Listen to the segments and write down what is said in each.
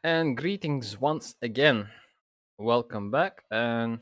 And greetings once again. Welcome back, and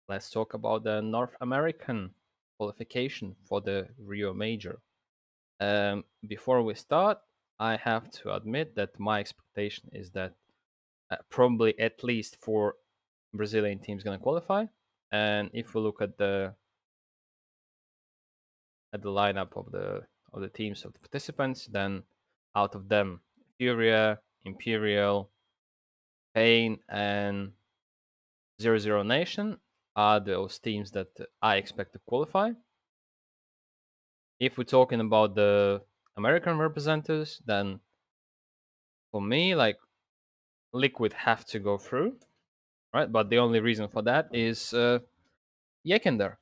let's talk about the North American qualification for the Rio Major. Before we start, I have to admit that my expectation is that probably at least 4 Brazilian teams going to qualify. And if we look at the lineup of the teams of the participants, then out of them, Furia, Imperial, Pain, and 0 Nation are those teams that I expect to qualify. If we're talking about the American representatives, then for me, like Liquid have to go through, right? But the only reason for that is Yekender.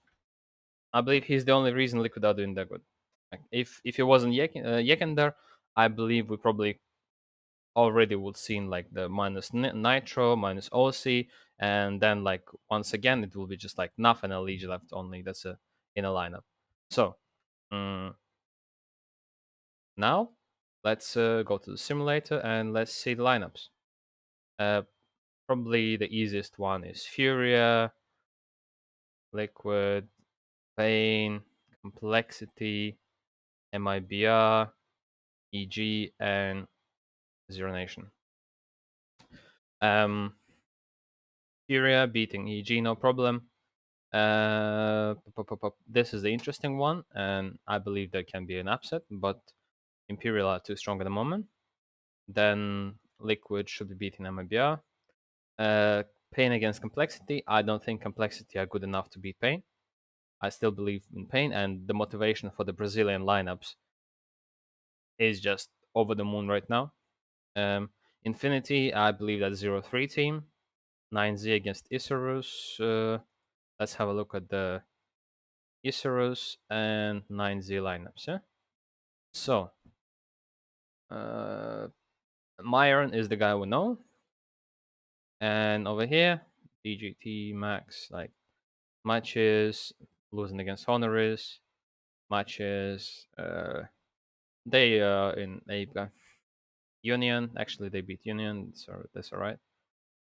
I believe he's the only reason Liquid are doing that good. Like, if it wasn't Yekender, I believe we probably already would seen like the minus Nitro, minus OC, and then like once again it will be just like nothing and Legion left only. That's in a lineup. So now let's go to the simulator and let's see the lineups. Uh, Probably the easiest one is Furia, Liquid, Pain, Complexity, MIBR, EG, and Zero Nation. Furia beating EG, no problem. This is the interesting one, and I believe there can be an upset, but Imperial are too strong at the moment. Then Liquid should be beating MIBR. Pain against Complexity. I don't think Complexity are good enough to beat Pain. I still believe in Pain, and the motivation for the Brazilian lineups is just over the moon right now. Infinity, I believe that 0-3 team. 9Z against Isurus. Let's have a look at the Isurus and 9Z lineups. Yeah. So, Myron is the guy we know. And over here, DGT Max, like matches, losing against Honoris, matches. They in a Union. Actually, they beat Union, so that's all right.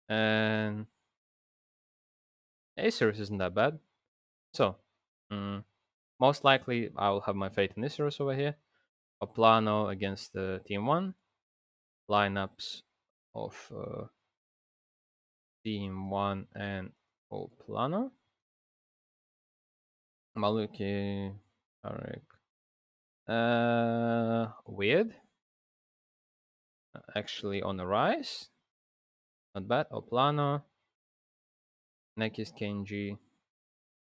And Acerus isn't that bad. So, most likely, I will have my faith in Acerus over here. Oplano against the Team 1. Lineups of Team 1 and Oplano. Maluki, Tarek. Weird. Actually on the rise. Not bad. Oplano. Next is KNG.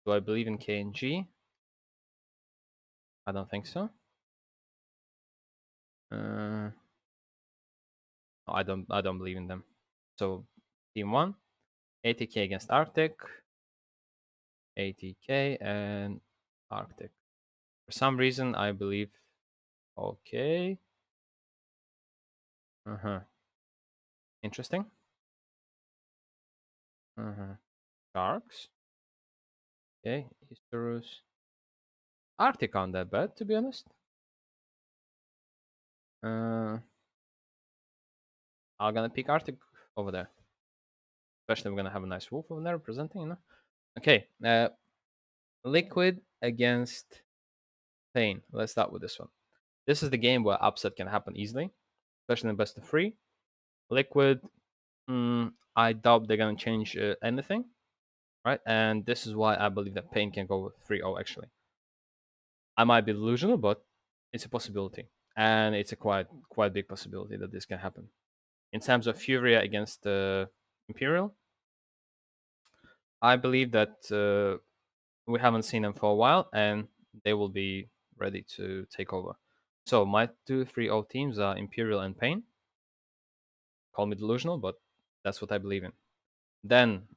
Do I believe in KNG? I don't think so. No, I don't believe in them. So team 1, 80k against Arctic, 80k and Arctic. For some reason, I believe. Okay. Interesting. Sharks. Okay, Easterus. Arctic aren't that bad, to be honest. I'm gonna pick Arctic over there. Especially we're gonna have a nice wolf over there representing, you know. Okay, Liquid against Pain. Let's start with this one. This is the game where upset can happen easily, especially in best of 3. Liquid, I doubt they're gonna change anything, right? And this is why I believe that Pain can go 3-0 actually. I might be delusional, but it's a possibility, and it's a quite big possibility that this can happen. In terms of Furia against Imperial, I believe that we haven't seen them for a while, and they will be ready to take over. So my 2-3-0 teams are Imperial and Pain. Call me delusional, but that's what I believe in. Then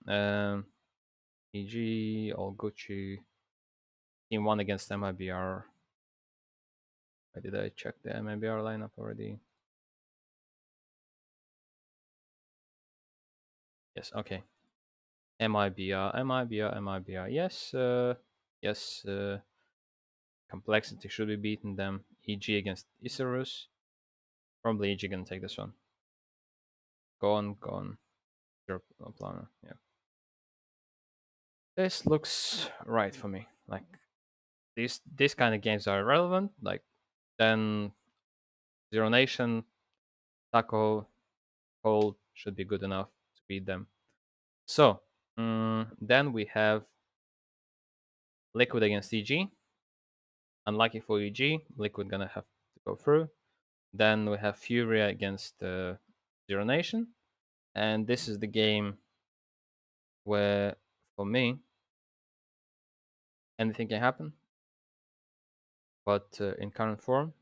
EG, All Gucci, Team 1 against MIBR. Why did I check the MIBR lineup already? Yes, okay. MIBR. Yes, yes. Complexity should be beating them. EG against Isurus. Probably EG gonna take this one. Go on. Your planner. Yeah. This looks right for me. Like these kind of games are relevant. Like then Zero Nation, Taco, Cold should be good enough to beat them. So then we have Liquid against EG. Unlucky for EG, Liquid gonna have to go through. Then we have Furia against Zero Nation, and this is the game where, for me, anything can happen. But in current form,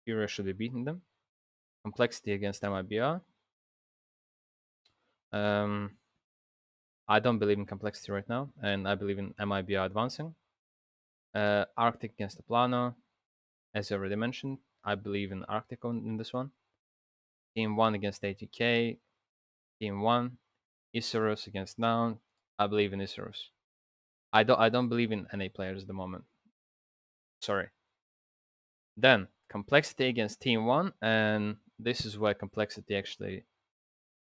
Furia should be beating them. Complexity against MIBR. I don't believe in complexity right now, and I believe in MIBR advancing. Arctic against the Plano, as I already mentioned. I believe in Arctic in this one. Team 1 against ATK. Team 1. Isurus against Noun. I believe in Isurus. I don't believe in NA players at the moment. Sorry. Then complexity against Team 1, and this is where complexity actually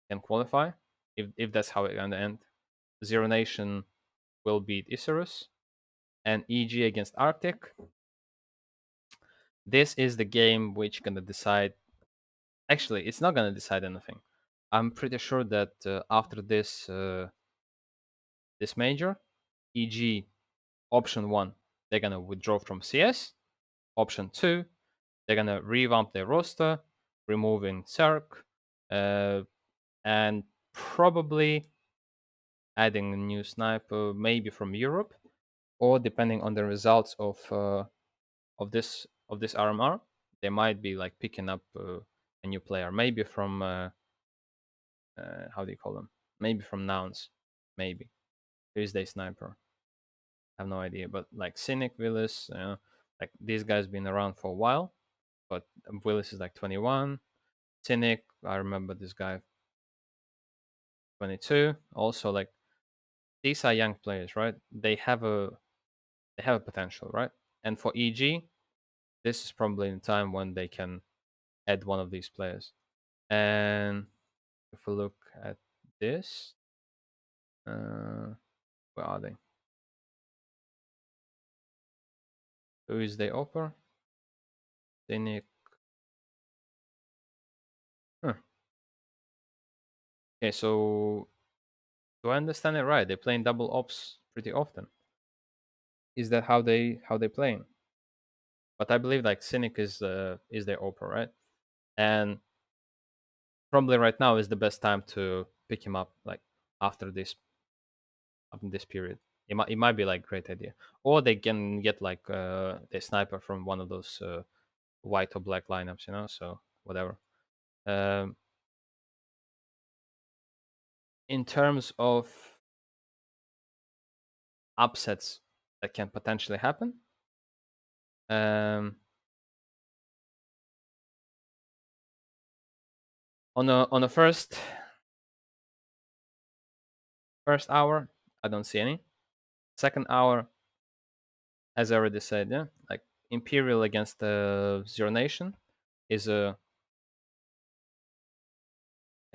can qualify, if that's how it's gonna end. Zero Nation will beat Isurus, and EG against Arctic. This is the game which gonna decide. Actually, it's not gonna decide anything. I'm pretty sure that after this major, EG option 1, they're gonna withdraw from CS. Option 2, they're gonna revamp their roster, removing Cirque, and probably adding a new sniper, maybe from Europe, or depending on the results of this RMR, they might be like picking up a new player, maybe from how do you call them? Maybe from Nouns, maybe Tuesday Sniper. I have no idea, but like Cynic, Willis, like these guys been around for a while, but Willis is like 21. Cynic, I remember this guy, 22. Also, like these are young players, right? They have a potential, right? And for EG, this is probably the time when they can add one of these players. And if we look at this, where are they? Who is the offer? Cynic. Huh. Okay, so do I understand it right? They're playing double ops pretty often. Is that how they playing? But I believe like Cynic is their offer, right? And probably right now is the best time to pick him up, like after this period. It might be like great idea, or they can get like the sniper from one of those white or black lineups, So whatever. Um, in terms of upsets that can potentially happen, um, on the first hour, I don't see any. Second hour, as I already said, yeah, like Imperial against the Zero Nation is a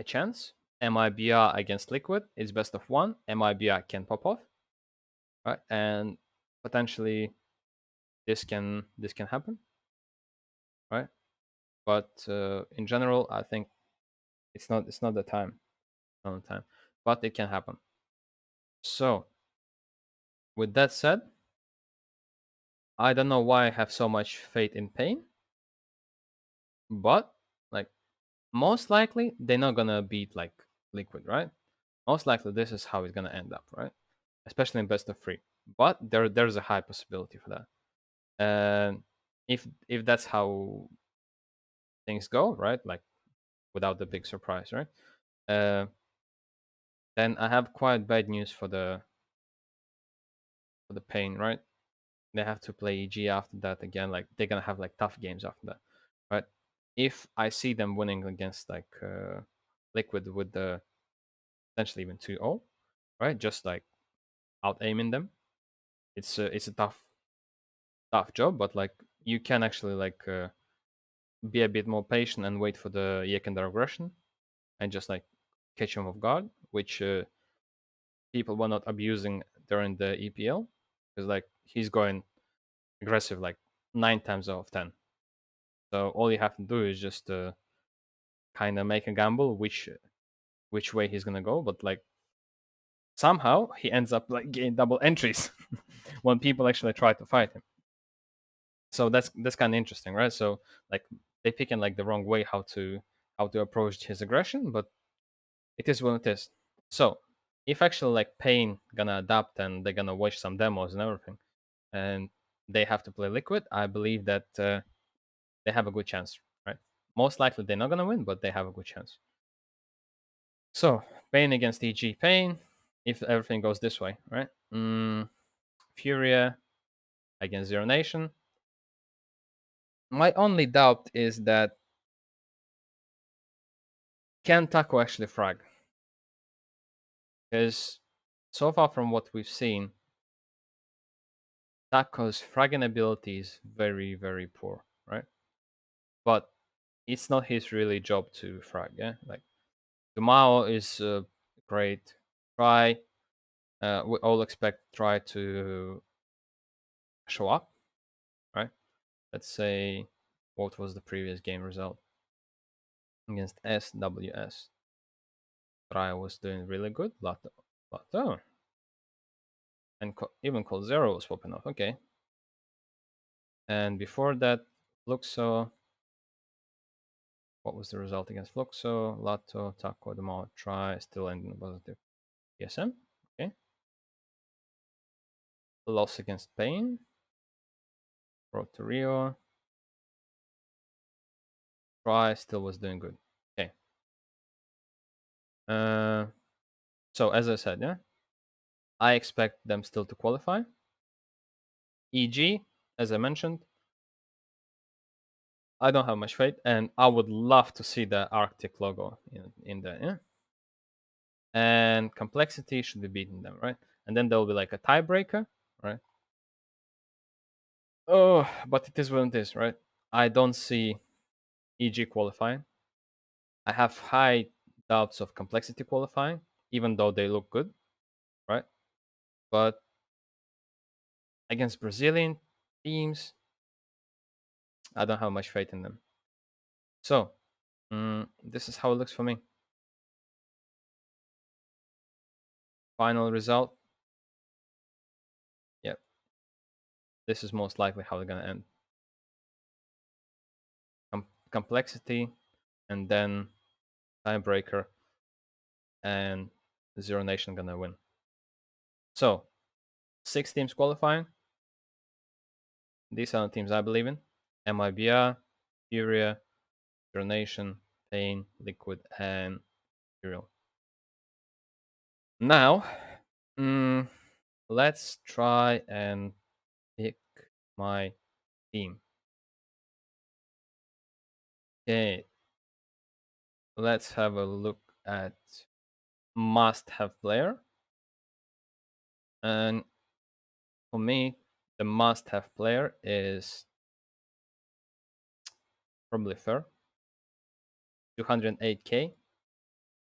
chance. MIBR against Liquid is best of one. MIBR can pop off, right? And potentially this can happen, right? But in general, I think it's not the time, not the time, but it can happen. So with that said, I don't know why I have so much faith in Pain, but like most likely they're not gonna beat like Liquid, right? Most likely this is how it's gonna end up, right? Especially in best of three. But there's a high possibility for that. And if that's how things go, right? Like without the big surprise, right? Uh, then I have quite bad news for the Pain, right? They have to play EG after that again. Like they're gonna have like tough games after that, right? If I see them winning against like Liquid with the potentially even 2-0, right? Just like out aiming them. It's a tough job, but like you can actually like be a bit more patient and wait for the Yekender aggression and just like catch him off guard, which people were not abusing during the EPL, because like he's going aggressive like 9 times out of 10. So all you have to do is just kind of make a gamble which way he's gonna go, but like somehow he ends up like getting double entries when people actually try to fight him. So that's kind of interesting, right? So like they picking like the wrong way how to approach his aggression, but it is what it is. So if actually like Pain gonna adapt and they're gonna watch some demos and everything, and they have to play Liquid, I believe that they have a good chance, right? Most likely they're not gonna win, but they have a good chance. So Pain against EG Pain, if everything goes this way, right? Furia against Zero Nation. My only doubt is that can Taco actually frag? Because so far from what we've seen, Taco's fragging ability is very, very poor, right? But it's not his really job to frag, yeah? Like, Dumao is great. Try, we all expect Try to show up, right? Let's say, what was the previous game result? Against SWS. Try was doing really good. Lato. And even Cold Zero was popping off. Okay. And before that, Fluxo. What was the result against Fluxo? Lato, Taco, Dumao, Try, still ending positive. PSM. Okay. Loss against Pain. Road to Rio. Try still was doing good. Okay. So as I said, yeah, I expect them still to qualify. EG, as I mentioned, I don't have much faith, and I would love to see the Arctic logo in there, yeah. And Complexity should be beating them, right? And then there will be like a tiebreaker, right? Oh, but it is what it is, right? I don't see EG qualifying. I have high doubts of Complexity qualifying, even though they look good, right? But against Brazilian teams, I don't have much faith in them. So, this is how it looks for me. Final result. Yep. This is most likely how they're going to end. Complexity, and then tiebreaker, and Zero Nation going to win. So, 6 teams qualifying. These are the teams I believe in. MIBR, Furia, Zero Nation, Pain, Liquid, and Imperial. Now, let's try and pick my team. Okay, let's have a look at must-have player. And for me, the must-have player is probably Fer, 208k.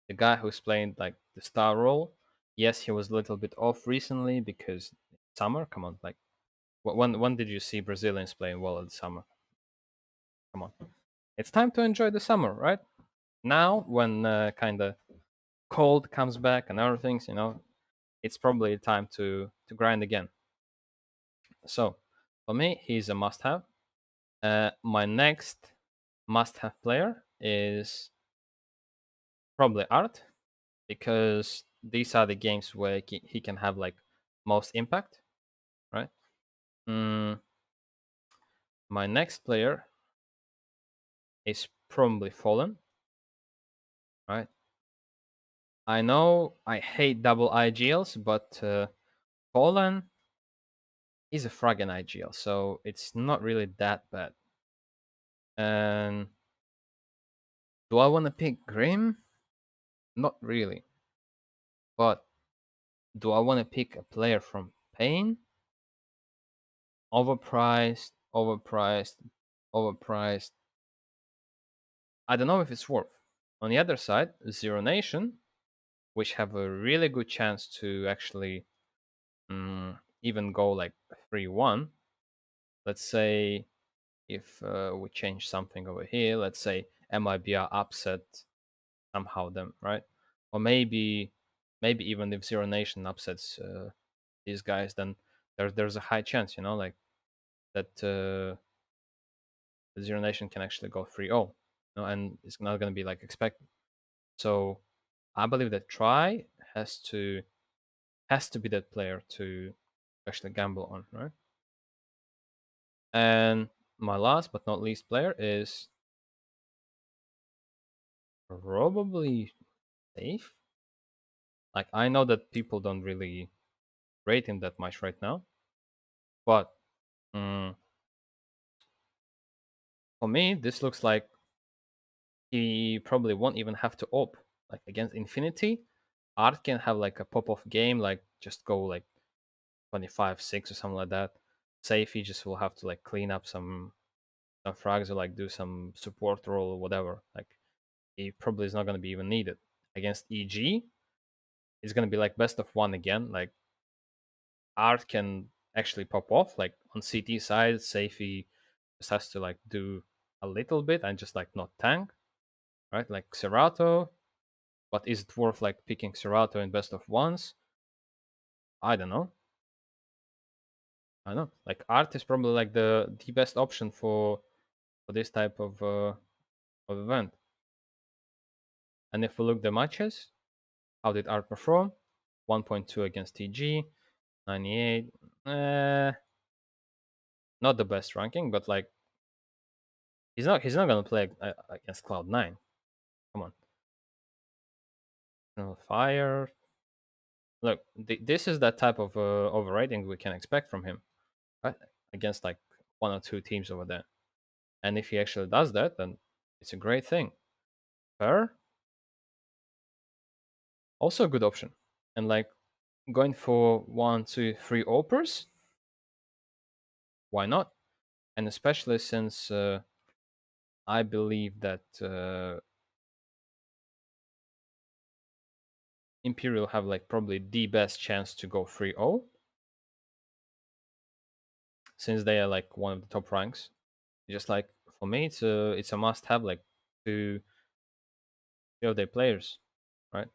The guy who's playing like the star role. Yes, he was a little bit off recently because summer. Come on, like when did you see Brazilians playing well in the summer? Come on, it's time to enjoy the summer, right? Now, when kind of cold comes back and everything, it's probably time to grind again. So, for me, he's a must-have. My next must-have player is probably Art, because these are the games where he can have like most impact, right? My next player is probably Fallen, right? I know I hate double IGLs, but Fallen is a fragging IGL, so it's not really that bad. And do I want to pick Grim? Not really. But do I want to pick a player from Pain? Overpriced, overpriced, overpriced. I don't know if it's worth. On the other side, Zero Nation, which have a really good chance to actually even go like 3-1. Let's say if we change something over here, let's say MIBR upset somehow them, right? Or maybe even if Zero Nation upsets these guys, then there's a high chance, like that the Zero Nation can actually go 3-0, and it's not going to be like expected. So I believe that Try has to be that player to actually gamble on, right? And my last but not least player is probably Safe. Like I know that people don't really rate him that much right now, but mm, for me, this looks like he probably won't even have to op. Like against Infinity, Art can have like a pop off game, like just go like 25-6 or something like that. Safe, he just will have to like clean up some frags or like do some support role or whatever. Like he probably is not going to be even needed. Against EG, it's going to be like best of one again. Like Art can actually pop off. Like on CT side, Safety just has to like do a little bit and just like not tank, right? Like Serato, but is it worth like picking Serato in best of ones? I don't know. I don't know. Like Art is probably like the best option for this type of event. And if we look the matches, how did Art perform? 1.2 against TG, 98. Not the best ranking, but like he's not gonna play against Cloud9. Come on. No fire. Look, this is that type of overrating we can expect from him, right? Against like one or two teams over there. And if he actually does that, then it's a great thing. Fair, also a good option. And like going for 1, 2, 3 opers, why not? And especially since I believe that Imperial have like probably the best chance to go 3-0 since they are like one of the top ranks. Just like for me, it's a must have like to show their players, right?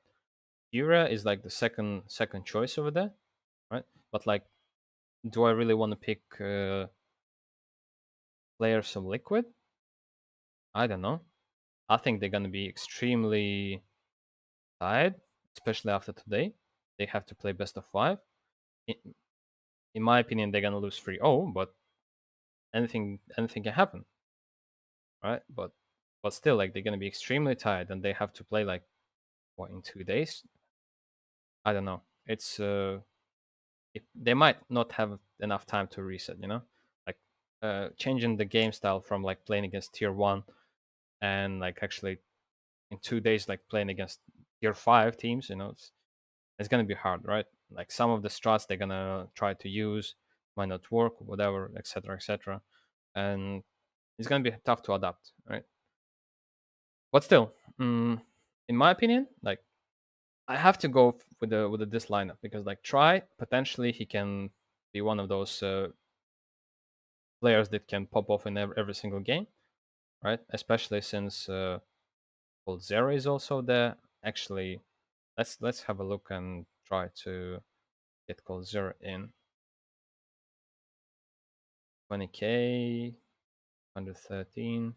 Yura is like the second choice over there, right? But like, do I really want to pick players of Liquid? I don't know. I think they're gonna be extremely tired, especially after today. They have to play best of five. In, in my opinion, they're gonna lose 3-0, but anything can happen, right? But still, like they're gonna be extremely tired, and they have to play like what in 2 days. I don't know. They might not have enough time to reset. Like changing the game style from like playing against tier one and like actually in 2 days like playing against tier five teams. It's gonna be hard, right? Like some of the strats they're gonna try to use might not work, whatever, etc., etc., and it's gonna be tough to adapt, right? But still, in my opinion, like I have to go with this lineup because like Try potentially he can be one of those players that can pop off in every single game, right? Especially since Cold Zero is also there. Actually, let's have a look and try to get Cold Zero in 20k 113.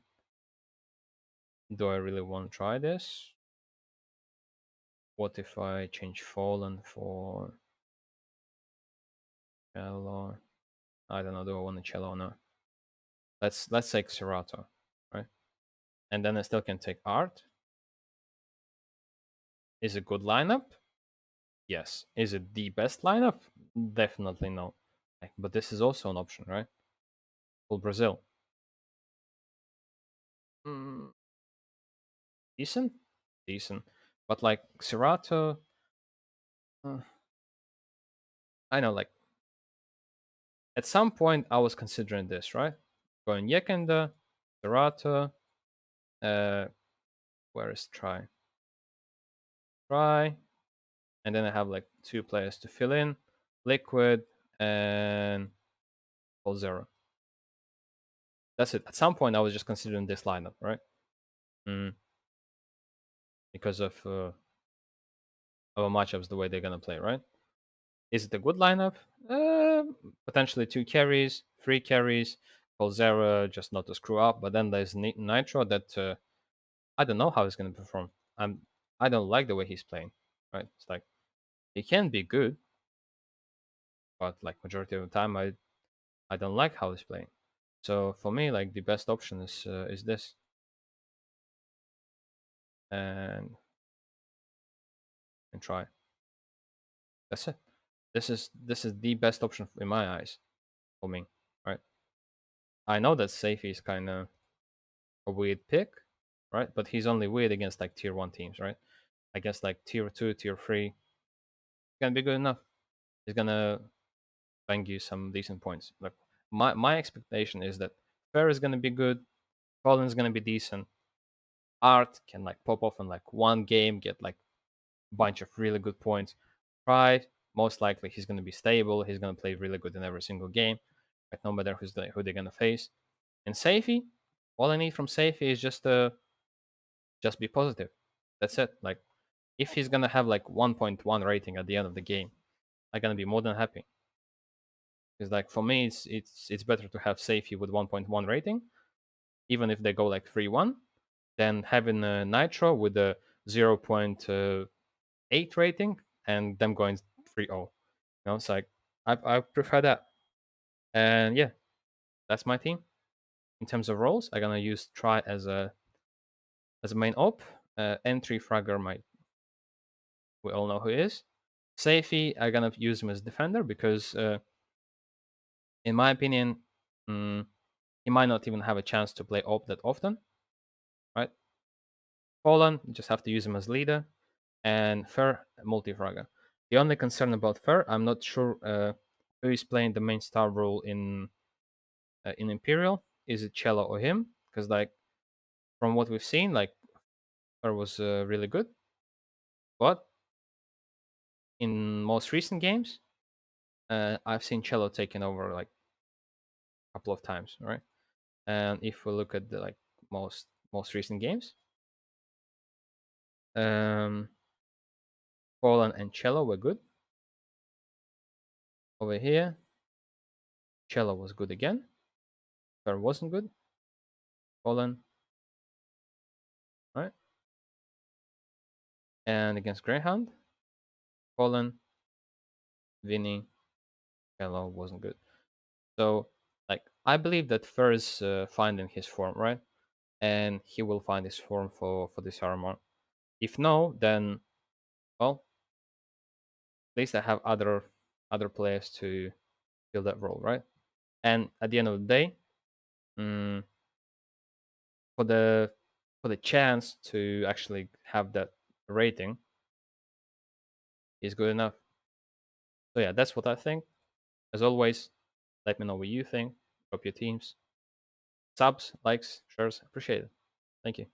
Do I really want to try this? What if I change Fallen for Cello? I don't know. Do I want a Cello or not? Let's take Serato, right? And then I still can take Art. Is it good lineup? Yes. Is it the best lineup? Definitely no. But this is also an option, right? Full Brazil. Mm, decent, decent. But like Serato, uh, I know. Like at some point, I was considering this, right? Going Yekenda, Serato. Uh, where is Try? Try. and then I have like 2 players to fill in, Liquid and Zero. That's it. At some point, I was just considering this lineup, right? Because of our matchups, the way they're gonna play, right? Is it a good lineup? Potentially 2 carries, 3 carries, Zero just not to screw up. But then there's Nitro that I don't know how he's gonna perform. I don't like the way he's playing, right? It's like he can be good, but like majority of the time, I don't like how he's playing. So for me, like the best option is this, and try. That's it. This is the best option in my eyes for me, right? I know that Safi is kind of a weird pick, right? But he's only weird against like tier 1 teams, right? Against like tier 2, tier 3, it's gonna be good enough. He's gonna bang you some decent points. Like my expectation is that Fair is gonna be good, Colin's gonna be decent. Art can like pop off in like one game, get like a bunch of really good points. Pride, most likely he's gonna be stable. He's gonna play really good in every single game, like no matter who they're gonna face. And Safi, all I need from Safi is just be positive. That's it. Like if he's gonna have like 1.1 rating at the end of the game, I'm gonna be more than happy. Because like for me, it's better to have Safi with 1.1 rating, even if they go like 3-1, than having a Nitro with a 0.8 rating and them going 3-0. You know, it's like I prefer that. And yeah, that's my team. In terms of roles, I'm gonna use Try as a main op. Entry Fragger might we all know who he is. Safi, I'm gonna use him as defender because, in my opinion, mm, he might not even have a chance to play op that often, right? Poland, you just have to use him as leader, and Fer multi-fragger. The only concern about Fer, I'm not sure who is playing the main star role in Imperial. Is it Cello or him? Because like from what we've seen, like Fer was really good, but in most recent games, I've seen Cello taking over like a couple of times, right? And if we look at the like most recent games, um, Poland and Cello were good. Over here, Cello was good again. Fer wasn't good. Poland, right? And against Greyhound, Poland, Vinny, Cello wasn't good. So, like, I believe that Fer is finding his form, right? And he will find his form for this RMR. If no, then well, at least I have other players to fill that role, right? And at the end of the day, mm, for the chance to actually have that rating is good enough. So yeah, that's what I think. As always, let me know what you think. Drop your teams, subs, likes, shares. Appreciate it. Thank you.